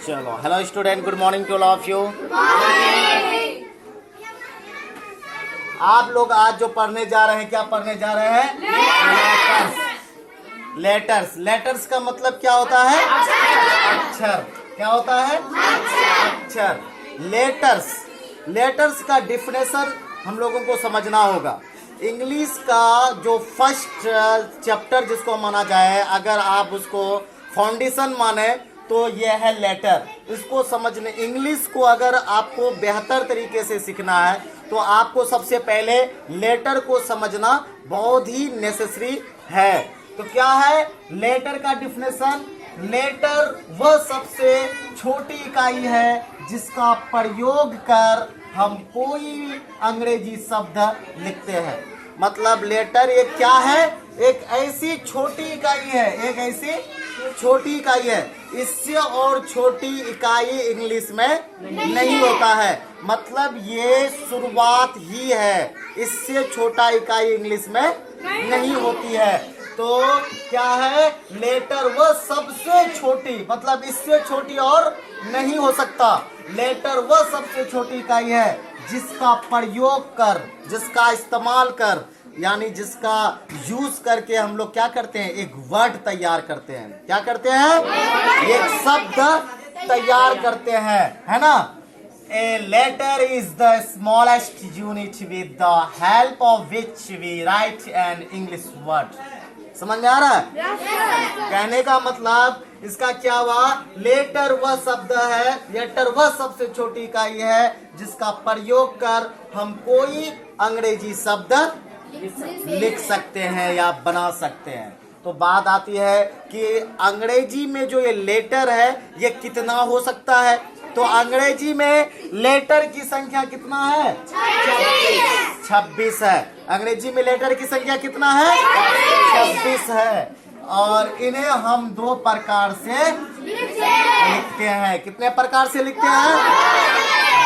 चलो, hello student, good morning to all of you. आप लोग आज जो पढ़ने जा रहे हैं, क्या पढ़ने जा रहे हैं? लेटर्स। लेटर्स का मतलब क्या होता है? अक्षर। क्या होता है? अक्षर। लेटर्स का डिफिनेशन हम लोगों को समझना होगा। इंग्लिश का जो फर्स्ट चैप्टर जिसको माना जाए, अगर आप उसको फाउंडेशन माने तो यह है लेटर। इसको समझने, इंग्लिश को अगर आपको बेहतर तरीके से सीखना है तो आपको सबसे पहले लेटर को समझना बहुत ही नेसेसरी है। तो क्या है लेटर का डिफिनेशन? लेटर वह सबसे छोटी इकाई है जिसका प्रयोग कर हम कोई अंग्रेजी शब्द लिखते हैं। मतलब लेटर एक क्या है? एक ऐसी छोटी इकाई है, एक ऐसी छोटी इकाई है। इससे और छोटी इकाई इंग्लिश में नहीं होता है। मतलब ये शुरुआत ही है, इससे छोटा इकाई इंग्लिश में नहीं होती है। तो क्या है लेटर? वह सबसे छोटी, मतलब इससे छोटी और नहीं हो सकता। लेटर वह सबसे छोटी इकाई है जिसका प्रयोग कर, जिसका इस्तेमाल कर, यानी जिसका यूज करके हम लोग क्या करते हैं? एक वर्ड तैयार करते हैं। क्या करते हैं? एक शब्द तैयार करते हैं, है ना? A letter is the smallest unit with the help of which we write an English word. समझ में आ रहा है? कहने का मतलब इसका क्या हुआ? लेटर वह शब्द है, लेटर वह सबसे छोटी इकाई है जिसका प्रयोग कर हम कोई अंग्रेजी शब्द लिख सकते हैं या बना सकते हैं। तो बात आती है कि अंग्रेजी में जो ये लेटर है ये कितना हो सकता है? तो अंग्रेजी में लेटर की संख्या कितना है? 26 है। अंग्रेजी में लेटर की संख्या कितना है? 26 है। और इन्हें हम दो प्रकार से लिखते हैं। कितने प्रकार से लिखते हैं?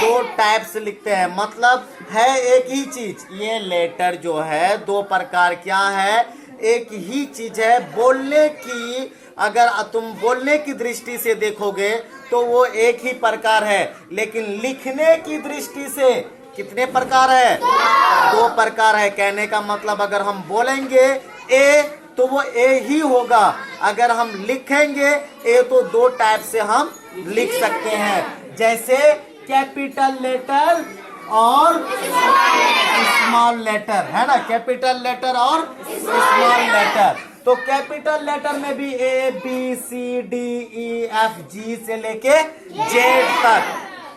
दो टाइप से लिखते हैं। मतलब है एक ही चीज। ये लेटर जो है दो प्रकार क्या है? एक ही चीज है। बोलने की, अगर तुम बोलने की दृष्टि से देखोगे तो वो एक ही प्रकार है, लेकिन लिखने की दृष्टि से कितने प्रकार है? दो प्रकार है। कहने का मतलब अगर हम बोलेंगे ए तो वो ए ही होगा, अगर हम लिखेंगे ए तो दो टाइप से हम लिख सकते हैं। जैसे कैपिटल लेटर और स्मॉल लेटर, है ना? कैपिटल लेटर और स्मॉल लेटर। तो कैपिटल लेटर में भी A B C D E F G से लेके जेड तक,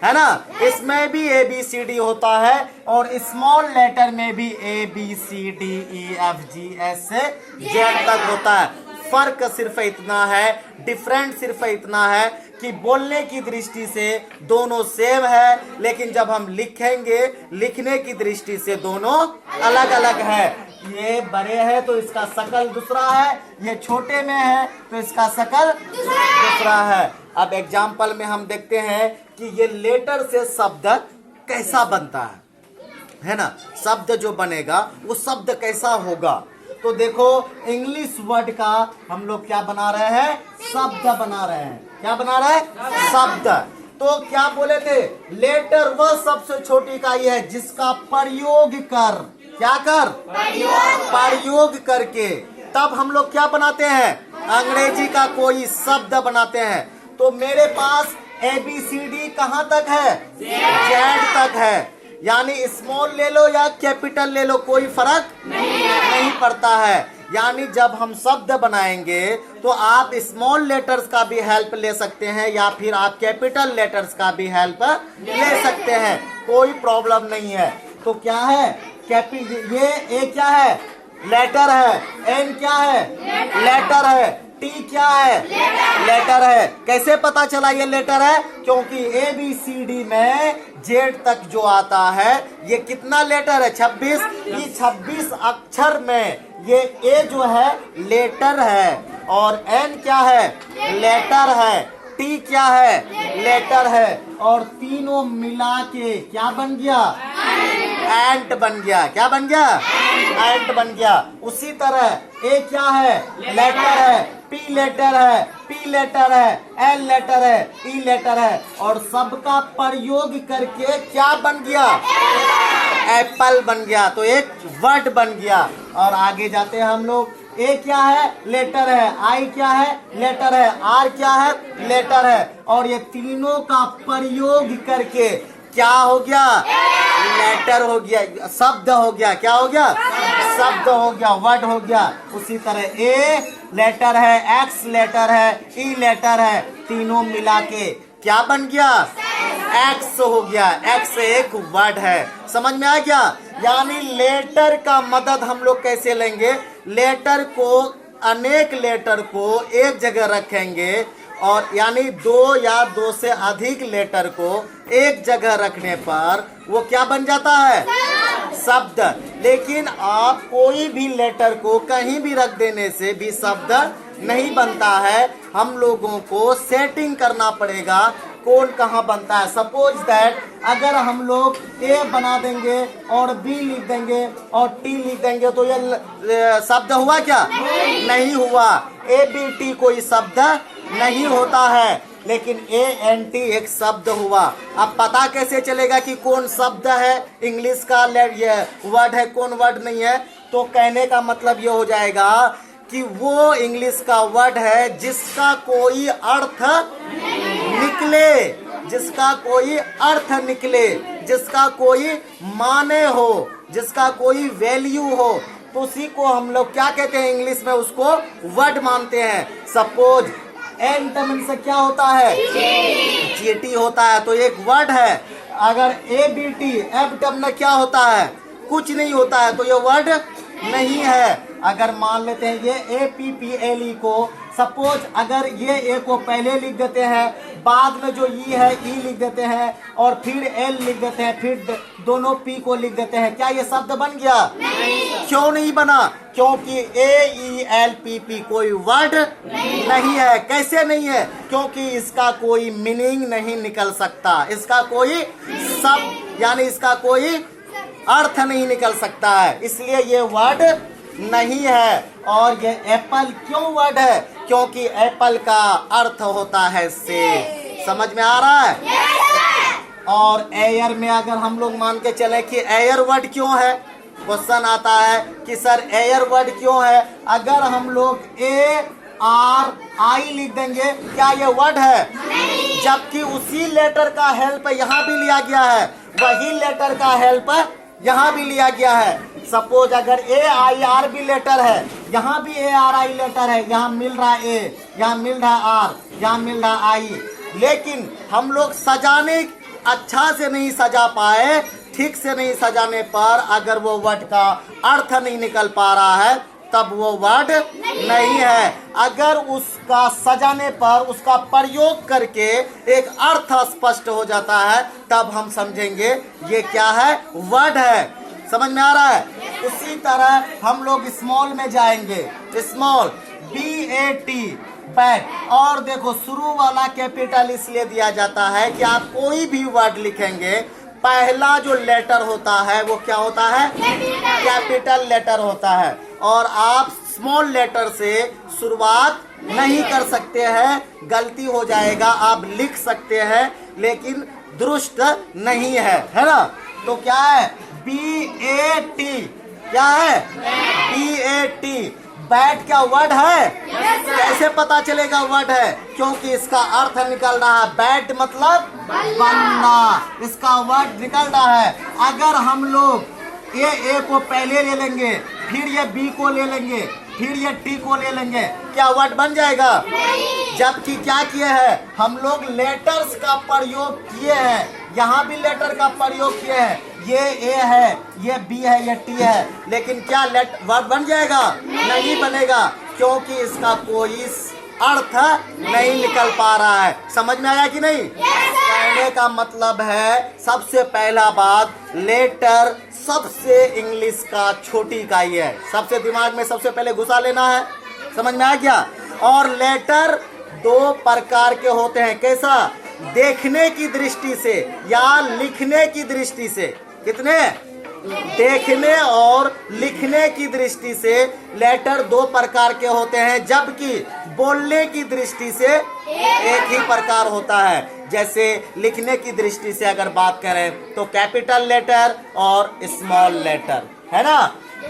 है ना? इसमें भी ए बी सी डी होता है। और स्मॉल लेटर में भी A B C D E F G S से जेड तक होता है। फर्क सिर्फ इतना है, डिफरेंट सिर्फ इतना है कि बोलने की दृष्टि से दोनों सेम है, लेकिन जब हम लिखेंगे लिखने की दृष्टि से दोनों अलग अलग है। ये बड़े है तो इसका शकल दूसरा है, ये छोटे में है तो इसका शकल दूसरा है। अब एग्जाम्पल में हम देखते हैं कि ये लेटर से शब्द कैसा बनता है ना? शब्द जो बनेगा वो शब्द कैसा होगा? तो देखो इंग्लिश वर्ड का हम लोग क्या बना रहे हैं? शब्द बना रहे हैं। क्या बना रहे हैं? शब्द। तो क्या बोले थे? लेटर वह सबसे छोटी इकाई है जिसका प्रयोग कर, क्या कर? प्रयोग करके तब हम लोग क्या बनाते हैं? अंग्रेजी का कोई शब्द बनाते हैं। तो मेरे पास ए बी सी डी कहाँ तक है? जेड तक है। यानी स्मॉल ले लो या कैपिटल ले लो, कोई फर्क नहीं पड़ता है। यानी जब हम शब्द बनाएंगे तो आप स्मॉल लेटर्स का भी हेल्प ले सकते हैं या फिर आप कैपिटल लेटर्स का भी हेल्प ले सकते हैं, कोई प्रॉब्लम नहीं है। तो क्या है? ये ए क्या है? लेटर है। एन क्या है? लेटर है। टी क्या है? लेटर है। कैसे पता चला ये लेटर है? क्योंकि ए बी सी डी में जेड तक जो आता है ये कितना लेटर है? 26। ये 26 अक्षर में ये ए जो है लेटर है, और एन क्या है? लेटर है। टी क्या है? लेटर है। और तीनों मिला के क्या बन गया? एंट बन गया। क्या बन गया? एंट बन गया। उसी तरह ए क्या है? लेटर है। पी लेटर है। पी लेटर है, एल लेटर है, ई लेटर है, और सबका प्रयोग करके क्या बन गया? एप्पल बन गया। तो एक वर्ड बन गया। और आगे जाते हैं हम लोग। ए क्या है? लेटर है। आई क्या है? लेटर है। आर क्या है? लेटर है। और ये तीनों का प्रयोग करके क्या हो गया? लेटर हो गया, शब्द हो गया। क्या हो गया? शब्द हो गया, वर्ड हो गया। उसी तरह ए लेटर है, एक्स लेटर है, ई लेटर है, तीनों मिला के क्या बन गया? एक्स हो गया। एक्स एक वर्ड है। समझ में आ गया? यानी लेटर का मदद हम लोग कैसे लेंगे? लेटर को, अनेक लेटर को एक जगह रखेंगे, और यानी दो या दो से अधिक लेटर को एक जगह रखने पर वो क्या बन जाता है? शब्द। लेकिन आप कोई भी लेटर को कहीं भी रख देने से भी शब्द नहीं बनता है। हम लोगों को सेटिंग करना पड़ेगा कौन कहाँ बनता है। सपोज दैट अगर हम लोग ए बना देंगे और बी लिख देंगे और टी लिख देंगे तो ये शब्द हुआ क्या? नहीं हुआ। ए बी टी कोई शब्द नहीं होता है, लेकिन ए एन टी एक शब्द हुआ। अब पता कैसे चलेगा कि कौन शब्द है इंग्लिश का ये वर्ड है, कौन वर्ड नहीं है? तो कहने का मतलब ये हो जाएगा कि वो इंग्लिश का वर्ड है जिसका कोई अर्थ निकले, जिसका कोई अर्थ निकले, जिसका कोई माने हो, जिसका कोई वैल्यू हो, तो उसी को हम लोग क्या कहते हैं इंग्लिश में? उसको वर्ड मानते हैं। सपोज एंटमिन से क्या होता है? जीटी होता है, तो एक वर्ड है। अगर ए बी टी एबडम क्या होता है? कुछ नहीं होता है, तो ये वर्ड नहीं है। अगर मान लेते हैं ये A P P L E को, सपोज अगर ये ए को पहले लिख देते हैं, बाद में जो ई है ई लिख देते हैं, और फिर एल लिख देते हैं, फिर दोनों पी को लिख देते हैं, क्या ये शब्द बन गया? नहीं। क्यों नहीं बना? क्योंकि ए ई एल पी पी कोई वर्ड नहीं है। कैसे नहीं है? क्योंकि इसका कोई मीनिंग नहीं निकल सकता, इसका कोई शब्द यानी इसका कोई अर्थ नहीं निकल सकता है, इसलिए ये वर्ड नहीं है। और ये एप्पल क्यों वर्ड है? क्योंकि एप्पल का अर्थ होता है से। समझ में आ रहा है? और एयर में अगर हम लोग मान के चले कि एयर वर्ड क्यों है, क्वेश्चन आता है कि सर एयर वर्ड क्यों है? अगर हम लोग ए आर आई लिख देंगे, क्या ये वर्ड है? जबकि उसी लेटर का हेल्प यहाँ भी लिया गया है, वही लेटर का हेल्प यहाँ भी लिया गया है। सपोज अगर ए आई आर भी लेटर है, यहाँ भी ए आर आई लेटर है, यहाँ मिल रहा है ए, यहाँ मिल रहा है आर, यहाँ मिल रहा है आई, लेकिन हम लोग सजाने अच्छा से नहीं सजा पाए। ठीक से नहीं सजाने पर अगर वो वर्ड का अर्थ नहीं निकल पा रहा है, तब वो वर्ड नहीं है। अगर उसका सजाने पर, उसका प्रयोग करके एक अर्थ स्पष्ट हो जाता है, तब हम समझेंगे ये क्या है? वर्ड है। समझ में आ रहा है? उसी तरह हम लोग स्मॉल में जाएंगे। Small B A T bat, और देखो शुरू वाला कैपिटल इसलिए दिया जाता है कि आप कोई भी वर्ड लिखेंगे, पहला जो लेटर होता है वो क्या होता है? कैपिटल लेटर होता है। और आप स्मॉल लेटर से शुरुआत नहीं कर सकते हैं, गलती हो जाएगा। आप लिख सकते हैं लेकिन दुरुस्त नहीं है ना? तो क्या है? बी ए टी, क्या है? B A T. बैट क्या वर्ड है? कैसे पता चलेगा वर्ड है? क्योंकि इसका अर्थ निकल रहा है। बैट मतलब बनना, इसका वर्ड निकल रहा है। अगर हम लोग ए को पहले ले लेंगे, फिर ये बी को ले लेंगे, फिर ये टी को ले लेंगे, क्या वर्ड बन जाएगा? जबकि क्या किए हैं हम लोग? लेटर्स का प्रयोग किए हैं। यहाँ भी लेटर का प्रयोग किए हैं। ये ए है, ये बी है, ये टी है, लेकिन क्या वर्ड बन जाएगा? नहीं बनेगा, क्योंकि इसका कोई अर्थ नहीं निकल पा रहा है। समझ में आया कि नहीं? कहने का मतलब है सबसे पहला बात, लेटर सबसे इंग्लिश का छोटी इकाई है। सबसे दिमाग में सबसे पहले घुसा लेना है। समझ में आ गया? और लेटर दो प्रकार के होते हैं। कैसा? देखने की दृष्टि से या लिखने की दृष्टि से। कितने? देखने और लिखने की दृष्टि से लेटर दो प्रकार के होते हैं, जबकि बोलने की दृष्टि से एक ही प्रकार होता है। जैसे लिखने की दृष्टि से अगर बात करें तो कैपिटल लेटर और स्मॉल लेटर, है ना।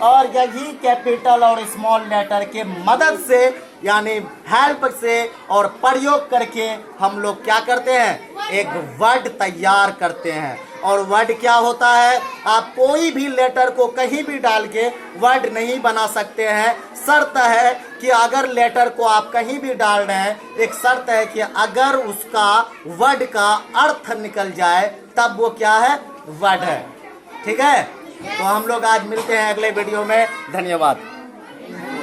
और यही कैपिटल और स्मॉल लेटर के मदद से यानी हेल्प से और प्रयोग करके हम लोग क्या करते हैं, एक वर्ड तैयार करते हैं। और वर्ड क्या होता है, आप कोई भी लेटर को कहीं भी डाल के वर्ड नहीं बना सकते हैं। शर्त है कि अगर लेटर को आप कहीं भी डाल रहे हैं, एक शर्त है कि अगर उसका वर्ड का अर्थ निकल जाए तब वो क्या है, वर्ड है। ठीक है, तो हम लोग आज मिलते हैं अगले वीडियो में। धन्यवाद।